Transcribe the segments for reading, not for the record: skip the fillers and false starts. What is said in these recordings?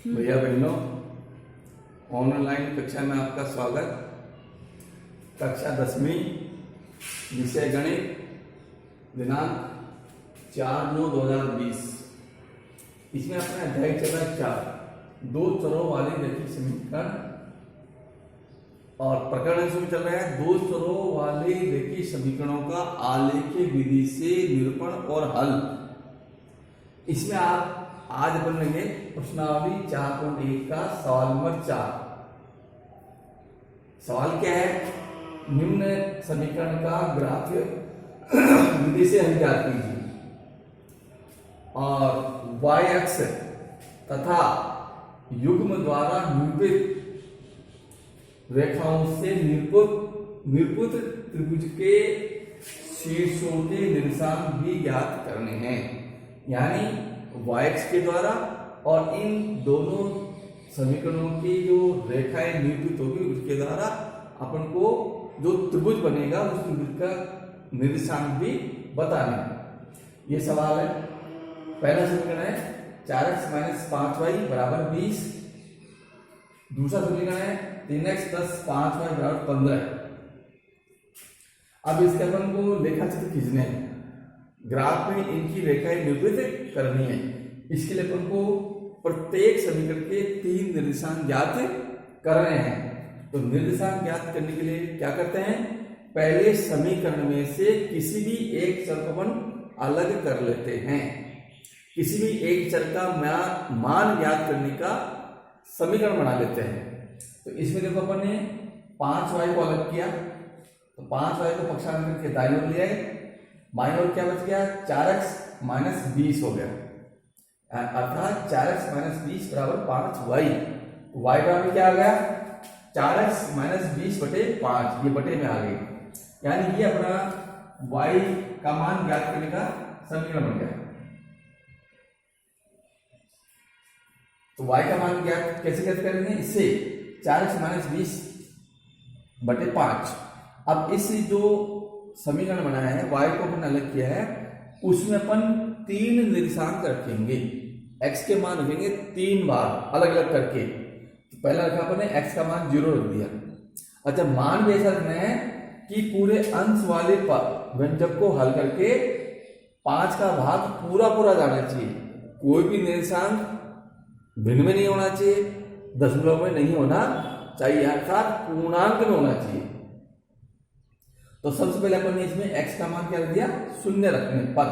भैया बहनों, ऑनलाइन कक्षा में आपका स्वागत। कक्षा 10वीं विषय गणित, दिनांक 4/9/2020। इसमें अपना अध्याय चला 4, दो चरों वाले रैखिक समीकरण, और प्रकरण इसमें चल रहा है दो चरों वाले रैखिक समीकरणों का आलेखीय विधि से निरूपण और हल। इसमें आप आज अपन लेंगे प्रश्नावली 4.1 का सवाल नंबर 4। सवाल क्या है? निम्न समीकरण का ग्राफ्य विधि से हल ज्ञात कीजिए और y अक्ष तथा युग्म द्वारा निरूपित रेखाओं से निरूपित त्रिभुज के शीर्षों के निर्देशांक भी ज्ञात करने हैं। यानी y अक्ष के द्वारा और इन दोनों समीकरणों की जो रेखाएं निरूपित होगी उसके द्वारा अपन को जो त्रिभुज बनेगा उस त्रिभुज का निर्देशांक भी बताना है। ये सवाल है। पहला समीकरण है 4x - 5y = 20। दूसरा समीकरण है 3x + 5y = 15। अब इसके अपन को रेखा चित्र खींचने हैं, ग्राफ में इनकी रेखाएं निरूपित करनी है। इसके लिए अपन को प्रत्येक समीकरण के 3 निर्देशांक ज्ञात करने हैं। तो निर्देशांक ज्ञात करने के लिए क्या करते हैं? पहले समीकरण में से किसी भी एक चर को अपन अलग कर लेते हैं। किसी भी एक चर का मान ज्ञात करने का समीकरण बना लेते हैं। तो इसमें देखो अपन ने 5y को अलग किया, तो 5y को पक्षांतर के दाईं ओर ले आए, बाईं ओर क्या बच गया? 4x - 20 हो गया, अर्थात 4x - 20 = 5y। y बराबर क्या आ गया? 4x - 20 बटे 5, ये बटे में आ गई। यानी ये अपना y का मान ज्ञात करने का समीकरण बन गया। तो y का मान ज्ञात कैसे ज्ञात करेंगे? इससे 4x - 20 बटे 5। अब इस जो समीकरण बनाया है, y को अपन अलग किया है, उसमें अपन 3 निर्देशांक रखेंगे। x के मान रखेंगे 3 बार अलग अलग करके। तो पहला रखा अपन ने x का मान 0 रख दिया। अच्छा, मान भी ऐसा रखना है कि पूरे अंश वाले व्यंजक को हल करके 5 का भाग पूरा पूरा जाना चाहिए। कोई भी निर्देशांक भिन्न में नहीं होना चाहिए, दशमलव में नहीं होना चाहिए, अर्थात पूर्णांक में होना चाहिए। तो सबसे पहले अपन ने इसमें x का मान क्या रख दिया? 0 रखने पर।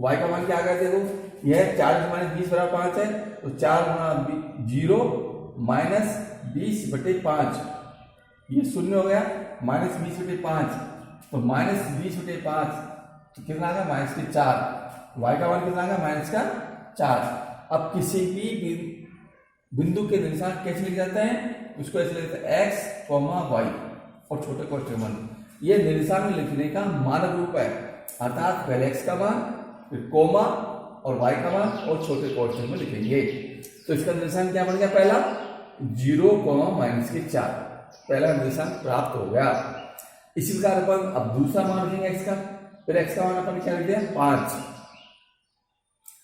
y का मान क्या आ गया? देखो, यह 4 - 20 = 5 है, तो 4 × 0 - 20 बटे 5, ये 0 हो गया। -20 बटे 5, तो -20 बटे 5 तो कितना आ गया? -4। y का मान कितना आ गया? -4। अब किसी भी बिंदु के निर्देशांक कैसे लिखे जाते हैं? उसको ऐसे लिखते हैं x, y और छोटे क्वेश्चन मान। ये निर्देशांक लिखने का मानक रूप है, अर्थात पहले x का मान, फिर कोमा और y का मान और छोटे क्वेश्चन में लिखेंगे। तो इसका निर्देशांक क्या बन गया? पहला 0, -4, पहला निर्देशांक प्राप्त हो गया। इसी प्रकार अपन अब दूसरा मान रखेंगे x का। फिर x का मान अपन क्या लिख दिया? 5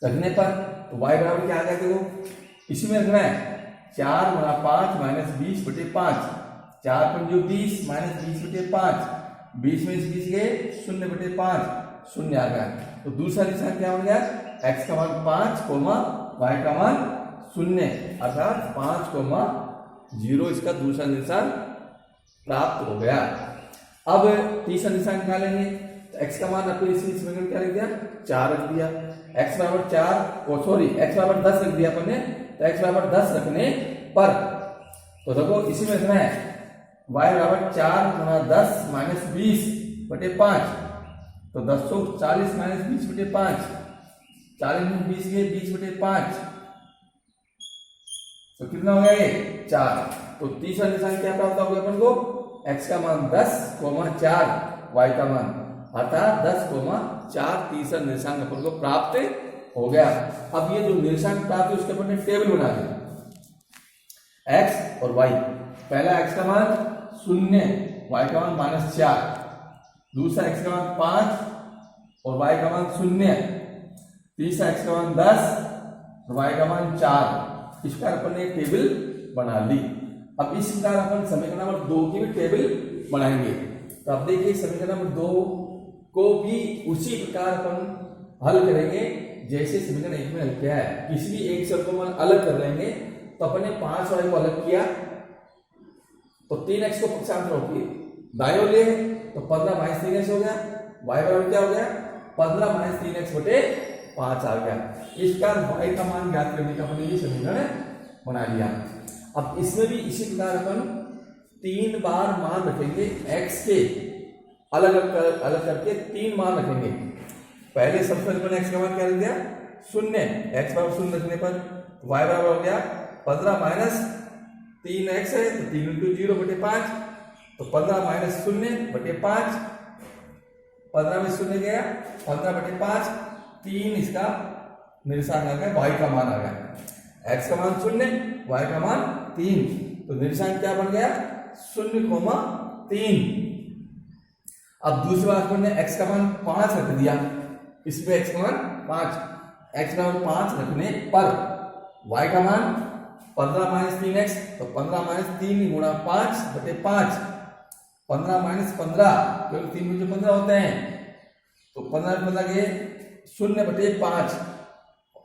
रखने पर तो y बराबर क्या आ गया? देखो, इसमें रखना है 4 × 5 - 20 बटे 5, 4 × 20 - 20 बटे 5, 20 में 20 गए 0 बटे 5, 0 आ गया। तो दूसरा निशान क्या बन गया? x का मान 5, y का मान 0, अर्थात 5, 0 इसका दूसरा निशान प्राप्त हो गया। अब तीसरा निशान क्या लेंगे? तो x का मान अपने इसमें क्या लिख दिया? 4 रख दिया। x बराबर 10 रख दिया अपन ने। तो x बराबर 10 रखने पर तो देखो इसी में रखना है y बराबर 4 × 10 - 20 बटे 5, तो 10 को 40 - 20 बटे 5, 40 में 20 गए 20 बटे 5, तो कितना हो गया? ये 4। तो तीसरा निशान क्या प्राप्त हो गया अपन को? x का मान 10, 4, y का मान, अर्थात 10, 4 तीसरा निर्देशांक अपन को प्राप्त हो गया। अब ये जो निर्देशांक प्राप्त है उसके अपन ने टेबल बना दिया, x और y। पहला x का मान 0, y का मान -4, दूसरा x का मान 5 और y का मान 0, तीसरा x का मान 10 और y का मान 4। इसका अपन ने टेबल बना ली। अब इस प्रकार अपन समीकरण नंबर 2 की भी टेबल बनाएंगे। तो अब देखिए समीकरण नंबर 2 को भी उसी प्रकार अपन हल करेंगे जैसे समीकरण 1 में हल किया है। किसी भी एक चर को हम अलग कर लेंगे। तो अपन ने 5y को अलग किया तो 3x को पक्षांतर होगी दाएं ओर ले तो 15 माइनस 3x हो गया। y बराबर क्या हो गया 15 माइनस 3x बटे 5 आ गया। इसका y का मान ज्ञात करने का अपन ये समीकरण बना लिया। अब इसमें भी इसी प्रकार अपन 3 बार मान रखेंगे x के अलग अलग करके 3 मान रखेंगे। पहले सबसे पहले x का मान क्या रख दिया 0। x बराबर 0 रखने पर y बराबर हो गया 15 माइनस 3x है तो 3 इंटू 0 बटे 5 तो 15 माइनस 0 बटे 5 15 में 0 गया 15 बटे 5 3 इसका निशान आ गया y का मान आ गया। x का मान 0 y का मान 3 तो निशान क्या बन गया 0,3। अब दूसरी बात हमने x का मान 5 रख दिया। इसमें x का मान 5 x का मान 5 रखने पर y का मान 15 माइनस 3x तो 15 माइनस 3 गुणा 5 बटे 5 15 माइनस 15 क्योंकि 3 में जो 15 होते हैं तो 15 15 के 0 बटे 5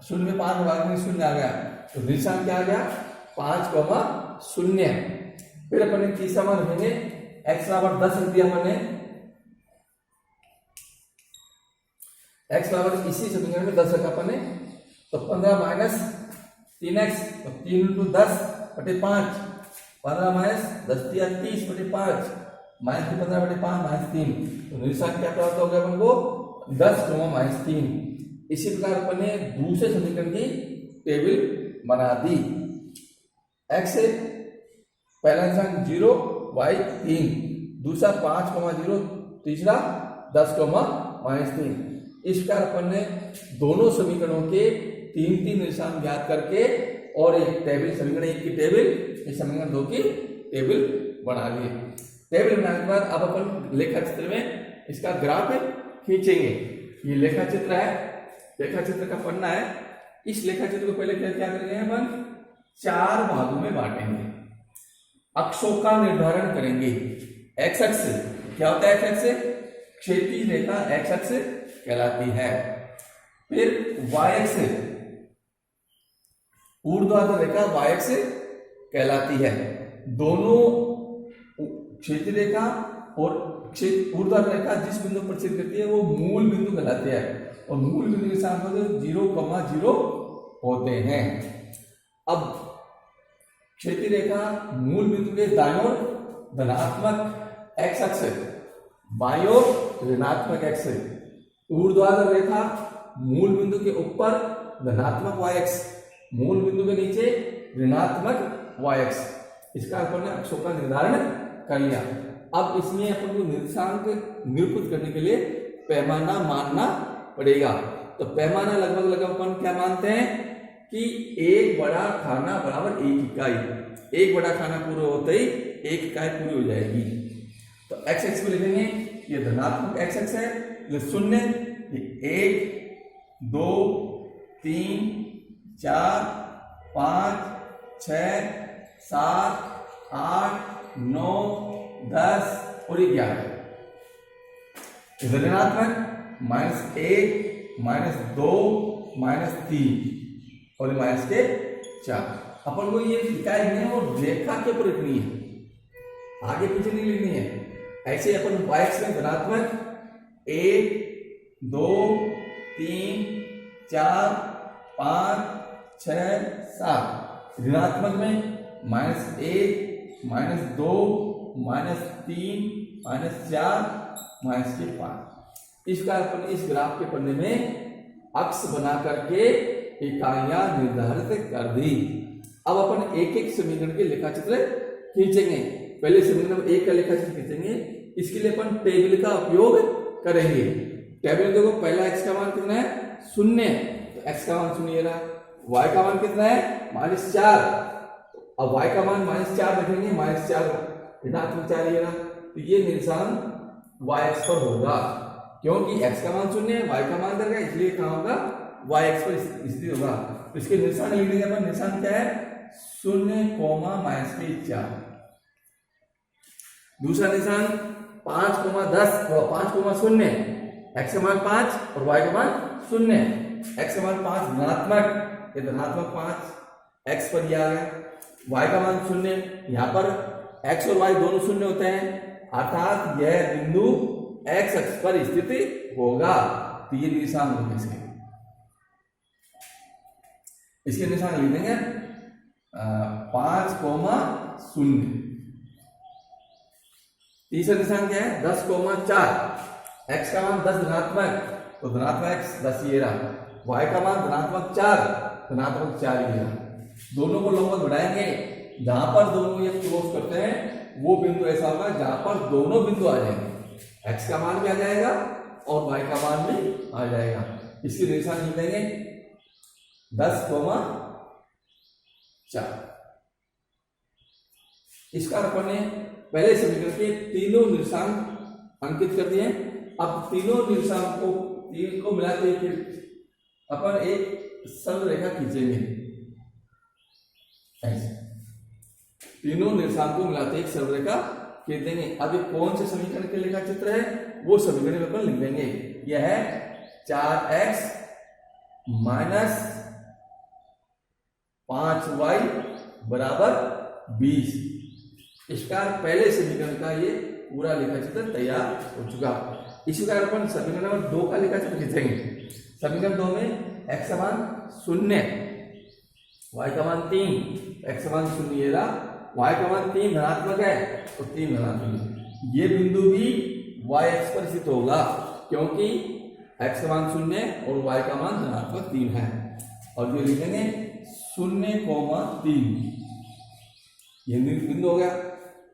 0 में 5 भाग में 0 आ गया तो निशान क्या आ गया 5,0। फिर अपन ने तीसरा मान रखेंगे x बराबर 10 रख दिया हमने। x बराबर इसी समीकरण में 10 रखा अपन ने तो 15 माइनस 3x तो 3 इंटू 10 बटे 5 15 माइनस 10 या 30 बटे 5 माइनस 15 बटे 5 माइनस 3 तो निशान क्या प्राप्त हो गया अपन को 10 माइनस 3। इसी प्रकार अपन ने दूसरे समीकरण की टेबल बना दी। x है पहला निशान 0 y 3 दूसरा 5,0 तीसरा 10 माइनस 3। इस प्रकार अपन ने दोनों समीकरणों के 3 निशान ज्ञात करके और एक टेबल समीकरण 1 की टेबल इस समीकरण 2 की टेबल बना ली। टेबल बनाने के बाद अब अपन लेखा चित्र में इसका ग्राफ खींचेंगे। ये लेखा चित्र है, लेखा चित्र का पन्ना है। इस लेखा चित्र को पहले क्या करेंगे अपन 4 भागों में बांटेंगे। अक्षों का निर्धारण करेंगे। एक्स अक्ष क्या होता है, एक्स अक्ष क्षैतिज रेखा एक्स अक्ष कहलाती है। फिर वाई अक्ष ऊर्ध्वाधर रेखा वाई अक्ष कहलाती है। दोनों क्षैतिज रेखा और ऊर्ध्वाधर रेखा जिस बिंदु पर छेद करती है वो मूल बिंदु कहलाती है और मूल बिंदु के साथ 0,0 होते हैं। अब क्षैतिज रेखा मूल बिंदु के दाईं ओर धनात्मक एक्स अक्ष, बाईं ओर ऋणात्मक एक्स। ऊर्ध्वाधर रेखा मूल बिंदु के ऊपर धनात्मक वाई एक्स, मूल बिंदु के नीचे ऋणात्मक वाई एक्स। इसका अपन ने अक्षों का निर्धारण कर लिया। अब इसमें अपन को निर्देशांक निरूपित करने के लिए पैमाना मानना पड़ेगा। तो पैमाना लगभग अपन क्या मानते हैं कि एक बड़ा खाना बराबर 1 इकाई। एक बड़ा खाना पूरा होते ही 1 इकाई पूरी हो जाएगी। तो एक्स एक्स को लिखेंगे, ये धनात्मक एक्स एक्स है, ये 0, ये 1 2 3 4 5 6 7 8 9 10 और 11। ऋणात्मक -1 -2 -3 और माइनस के 4। अपन को ये इकाई है वो रेखा के ऊपर लिखनी है, आगे पीछे नहीं लिखनी है। ऐसे अपन वाई एक्स में धनात्मक 1 2 3 4 5 6 7, ऋणात्मक में -1 -2 -3 -4 -5। इसका अपन इस ग्राफ के पन्ने में अक्ष बना करके इकाइयां निर्धारित कर दी। अब अपन एक एक समीकरण के लेखाचित्र खींचेंगे। पहले समीकरण 1 का लेखाचित्र खींचेंगे। इसके लिए अपन टेबल का उपयोग करेंगे। टेबल देखो, पहला x का मान कितना है 0, तो x का मान 0 रहा। y का मान कितना है -4, अब y का मान -4 रखेंगे, -4 ऋणात्मक 4 ये रहा। तो ये निशान y अक्ष पर होगा क्योंकि x का मान 0 है, y का मान इधर का, इसलिए कहाँ होगा वाई एक्स पर स्थित होगा। तो इसके निशान लिख देंगे अपन। निशान क्या है? 0, -4। दूसरा निशान 5,10 और 5,0, एक्स का मान 5 और वाई का मान 0। एक्स का मान 5 धनात्मक, ये धनात्मक 5 एक्स पर दिया गया, वाई का मान 0। यहाँ पर एक्स और वाई दोनों 0 होते हैं, अर्थात यह बिंदु एक्स अक्ष पर स्थित होगा। तो ये निशान होंगे इसके निशान लिख देंगे 5,0। तीसरा निशान क्या है? 10,4। एक्स का मान 10 धनात्मक, तो धनात्मक एक्स 10 ये रहा, वाई का मान धनात्मक 4, धनात्मक 4 ये रहा। दोनों को लंबवत बढ़ाएंगे, जहां पर दोनों ये क्रॉस करते हैं वो बिंदु ऐसा होगा जहां पर दोनों बिंदु आ जाएंगे, एक्स का मान भी आ जाएगा और वाई का मान भी आ जाएगा। इसके निशान लिख देंगे 10,4। इसका अपन ने पहले समीकरण के तीनों निशान अंकित कर दिए। अब तीनों निशान को तीन को मिलाते फिर अपन एक सरल रेखा खींचेंगे। ऐसे तीनों निशान को मिलाते एक सरल रेखा खींच देंगे। अब ये कौन से समीकरण के रेखा चित्र है वो समीकरण में अपन लिख देंगे। यह है 4x माइनस 5y बराबर 20। इसका पहले समीकरण का ये पूरा लेखा चित्र तैयार हो चुका। इसी प्रकार अपन समीकरण नंबर 2 का लेखा चित्र खींचेंगे। समीकरण 2 में x का मान 0, y का मान 3, x का मान 0 ये रहा, y का मान 3 धनात्मक है तो 3 धनात्मक है। ये बिंदु भी y एक्स पर स्थित होगा क्योंकि x का मान 0 और y का मान धनात्मक 3 है। और ये लिखेंगे 0,3, ये बिंदु हो गया।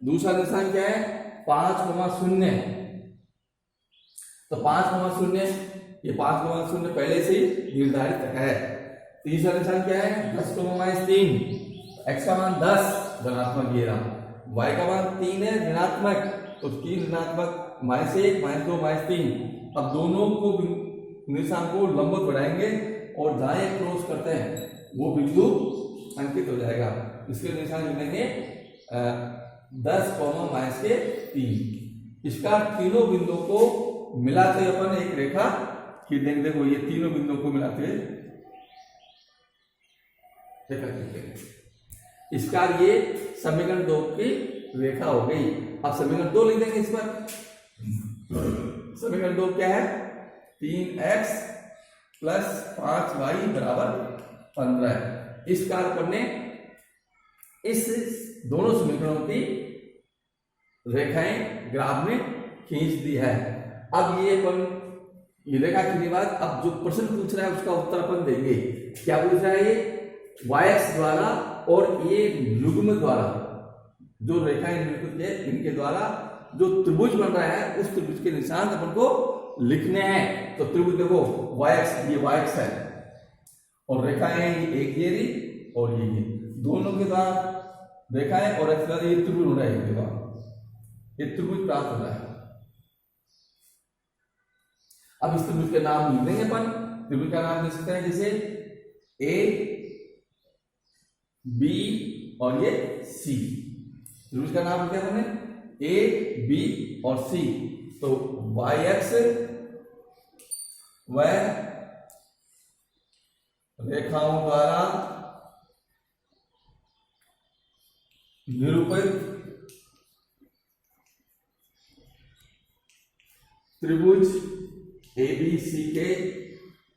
दूसरा निशान क्या है? 5,0। तो 5,0, ये 5,0 पहले से ही निर्धारित है। तीसरा निशान क्या है? 10,-3, एक्स का मान 10 धनात्मक ये रहा, वाई का मान 3 है ऋणात्मक, तो 3 ऋणात्मक -1, -2, -3। अब दोनों को निशान को लंबवत बढ़ाएंगे और जहां एक क्रॉस करते हैं वो बिंदु अंकित हो जाएगा। इसके निशान लिखेंगे 10,-3। इसका तीनों बिंदुओं को मिलाते हुए अपन एक रेखा खींच देंगे। देखो ये तीनों बिंदुओं को मिलाते हुए रेखा खींच देंगे। इसका ये समीकरण 2 की रेखा हो गई। अब समीकरण 2 लिख देंगे इस पर। समीकरण 2 क्या है? 3x + 5y बराबर 15। इस कार्य पर ने इस दोनों समीकरणों की रेखाएं ग्राफ में खींच दी है। अब ये अपन ये रेखा खींचने के बाद अब जो प्रश्न पूछ रहा है उसका उत्तर अपन देंगे। क्या पूछ रहा है? ये y द्वारा और ये युग्म द्वारा जो रेखाएं निरूपित है इनके द्वारा जो त्रिभुज बन रहा है उस त्रिभुज के निशान अपन को लिखने हैं। तो त्रिभुज देखो ये y है और रेखाएं एक ये रही और ये दोनों के द्वारा रेखाएं और ये त्रिभुज हो रहा है, इनके द्वारा ये त्रिभुज प्राप्त हो रहा है। अब इस त्रिभुज के नाम लिख देंगे अपन। त्रिभुज का नाम लिख सकते हैं जैसे ए, बी और ये सी। त्रिभुज का नाम लिखा हमने ए, बी और सी। तो वाई एक्स व रेखाओं द्वारा निरूपित त्रिभुज एबीसी के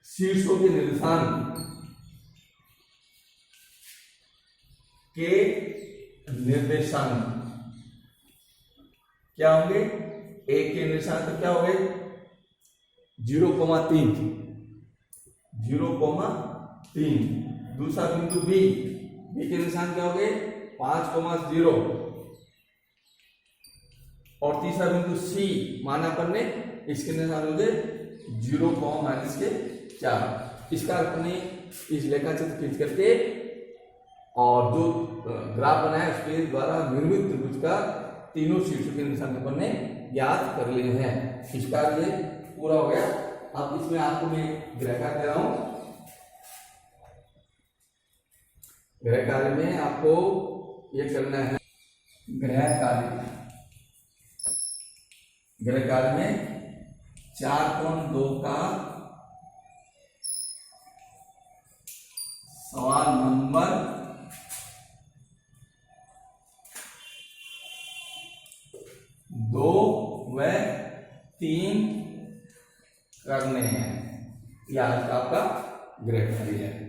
शीर्षों के निशान के निर्देशांक क्या होंगे? ए के निर्देशांक तो क्या हो गए? 0,3। दूसरा बिंदु बी के निशान क्या हो गए? 5,0। और तीसरा बिंदु सी माना अपन ने इसके निशान हो गए 0,-4। इसका अपने इस रेखा चित्र खींच करके और जो ग्राफ बनाया उसके द्वारा निर्मित त्रिभुज का तीनों शीर्षों के निशान अपन ने ज्ञात कर लिए हैं। इसका ये पूरा हो गया। अब इसमें आपको मैं रेखा दे रहा हूं गृह कार्य में आपको ये करना है, गृह कार्य में 4.2 का सवाल नंबर 2 व 3 करने हैं। यह आज का आपका गृह कार्य है।